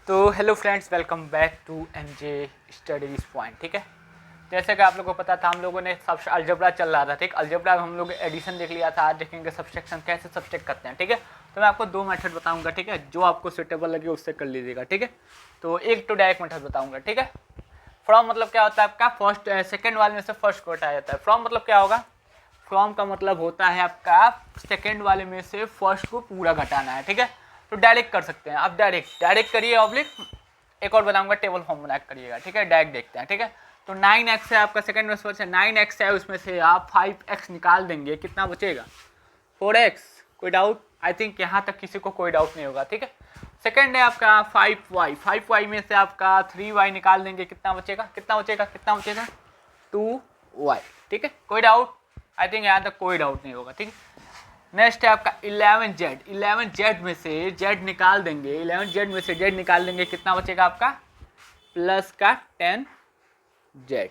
तो hello friends, welcome back to NJ studies point. ठीक है, जैसे कि आप लोगों को पता था, हम लोगों ने सब अलजेब्रा चल रहा था। ठीक, अलजेब्रा हम लोग एडिशन देख लिया था। आज देखेंगे सब्सट्रैक्शन कैसे सब्सट्रैक्ट करते हैं। ठीक है, तो मैं आपको दो मेथड बताऊंगा। ठीक है, जो आपको सुटेबल लगे उससे कर लीजिएगा। ठीक है, तो एक तो डायरेक्ट मेथड बताऊंगा। ठीक है, फ्रॉम मतलब क्या होता है आपका फर्स्ट सेकंड वाले में से फर्स्ट को हटाया जाता है। फ्रॉम मतलब क्या होगा? फ्रॉम का मतलब होता है आपका सेकंड वाले में से फर्स्ट को पूरा घटाना है। ठीक है, तो डायरेक्ट कर सकते हैं आप। डायरेक्ट करिए, ऑब्लिक एक और बताऊंगा, टेबल फॉर्म बना करिएगा। ठीक है, डायरेक्ट देखते हैं। ठीक है, तो 9x है आपका सेकंड में से 9x है, उसमें से आप 5x निकाल देंगे, कितना बचेगा? 4x। कोई डाउट? आई थिंक यहाँ तक किसी को कोई डाउट नहीं होगा। ठीक है, सेकंड है आपका 5y में से आपका 3y निकाल देंगे, कितना बचेगा? 2y। ठीक है, कोई डाउट? आई थिंक यहाँ तक कोई डाउट नहीं होगा। ठीक है, नेक्स्ट है आपका 11z में से z निकाल देंगे, 11z में से z निकाल देंगे, कितना बचेगा आपका? प्लस का 10z।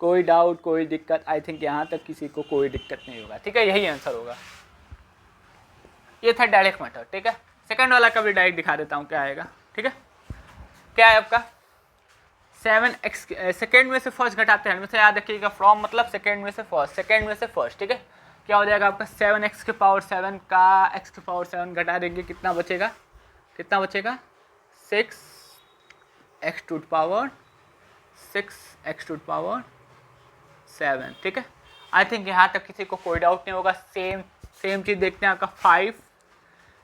कोई डाउट, कोई दिक्कत? आई थिंक यहाँ तक किसी को कोई दिक्कत नहीं होगा। ठीक है, यही आंसर होगा। ये था डायरेक्ट मेथड। ठीक है, सेकंड वाला का भी डायरेक्ट दिखा देता हूँ क्या आएगा। ठीक है, क्या है आपका 7x, सेकेंड में से फर्स्ट घटाते हैं, हमेशा याद रखिएगा। फ्रॉम मतलब सेकेंड में से फर्स्ट। ठीक है, क्या हो जाएगा आपका 7x के पावर 7 का x के पावर 7 घटा देंगे, कितना बचेगा? 6x to power 7। ठीक है, आई थिंक यहाँ तक किसी को कोई डाउट नहीं होगा। सेम चीज़ देखते हैं आपका 5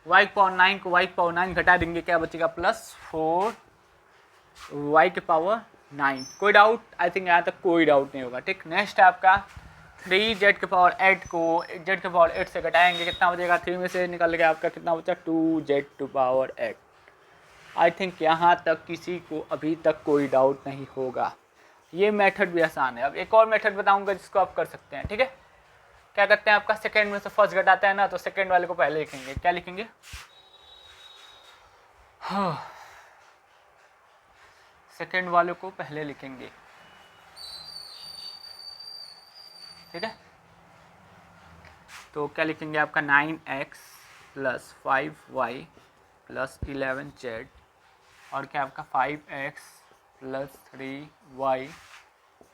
y के पावर 9 को y के पावर 9 घटा देंगे, क्या बचेगा? प्लस 4 y के पावर 9। कोई डाउट? आई थिंक यहाँ तक कोई डाउट नहीं होगा। ठीक, नेक्स्ट है आपका 3z के पावर 8 को z के पावर 8 से घटाएंगे, कितना बचेगा? 3 में से निकल गया आपका, कितना बचा? 2z to power 8। I think यहाँ तक किसी को अभी तक कोई डाउट नहीं होगा। ये मेथड भी आसान है। अब एक और मेथड बताऊंगा जिसको आप कर सकते हैं। ठीक है, क्या करते हैं आपका सेकेंड में से फर्स्ट घटाता है ना, तो सेकेंड वाले को पहले लिखेंगे। क्या लिखेंगे? सेकेंड वाले को पहले लिखेंगे। ठीक है, तो क्या लिखेंगे आपका 9x plus 5y plus 11z और क्या आपका 5x plus 3y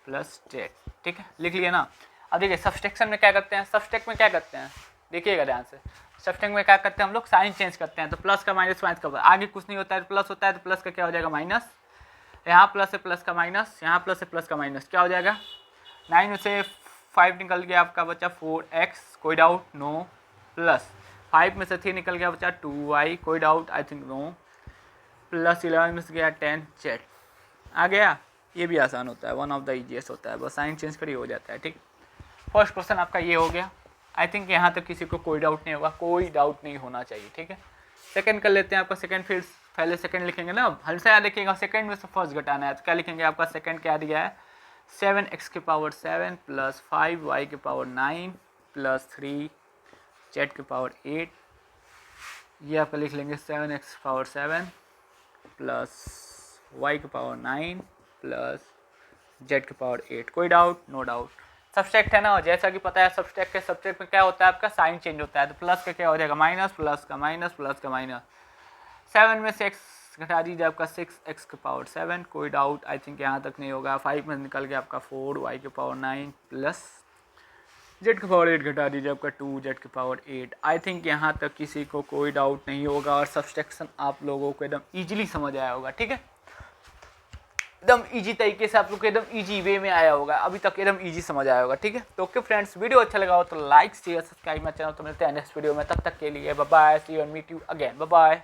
plus z। ठीक है, लिख लिया ना। अब देखिए सब्सट्रैक्शन में क्या करते हैं, देखिएगा ध्यान से। सब्सट्रैक्ट में क्या करते हैं हम लोग? साइन चेंज करते हैं। तो प्लस का माइनस का आगे कुछ नहीं होता है, प्लस होता है, तो प्लस का क्या हो जाएगा? माइनस। यहाँ प्लस है, प्लस का माइनस, यहाँ प्लस है, प्लस का माइनस, क्या हो जाएगा? 9 में से 5 निकल गया आपका, बचा 4x। कोई डाउट? नो। प्लस 5 में से 3 निकल गया, बचा 2y। कोई doubt? I think no. Plus 11 में से गया 10z। आ गया। ये भी आसान होता है, वन ऑफ द इजीएस्ट होता है, बस साइन चेंज कर ही हो जाता है। ठीक, फर्स्ट क्वेश्चन आपका ये हो गया। आई थिंक यहाँ तक किसी को कोई डाउट नहीं होगा, कोई डाउट नहीं होना चाहिए। ठीक है, सेकंड कर लेते हैं आपका। सेकंड फिर पहले सेकंड लिखेंगे ना, हमेशा याद रखिएगा सेकंड में से फर्स्ट घटाना है। तो क्या लिखेंगे आपका? सेकंड क्या दिया है? 7x के पावर 7 प्लस 5y के पावर 9 प्लस 3z के पावर 8। ये आपका लिख लेंगे 7x पावर 7 प्लस y के पावर 9 प्लस z के पावर 8। कोई डाउट? No doubt. सब्सट्रैक्ट है ना, जैसा कि पता है सब्सट्रैक्ट में क्या होता है आपका? साइन चेंज होता है। तो प्लस का क्या हो जाएगा? माइनस, प्लस का माइनस, प्लस का माइनस। 7 में से x घटा दीजिए आपका 6x के पावर 7। कोई डाउट? आई थिंक यहाँ तक नहीं होगा। 5 में निकल गया आपका 4y के पावर 9 प्लस z के पावर 8 घटा दीजिए आपका 2z के पावर 8। आई थिंक यहाँ तक किसी को कोई डाउट नहीं होगा और सब्सट्रैक्शन आप लोगों को एकदम ईजिली समझ आया होगा। ठीक है, एकदम इजी तरीके से आप लोग को एकदम इजी वे में आया होगा, अभी तक एकदम इजी समझ आया होगा। ठीक है, तो ओके फ्रेंड्स, वीडियो अच्छा लगा हो तो like share subscribe my channel. तो मिलते हैं नेक्स्ट वीडियो में, तब तक के लिए bye bye, see you and meet you again, bye bye.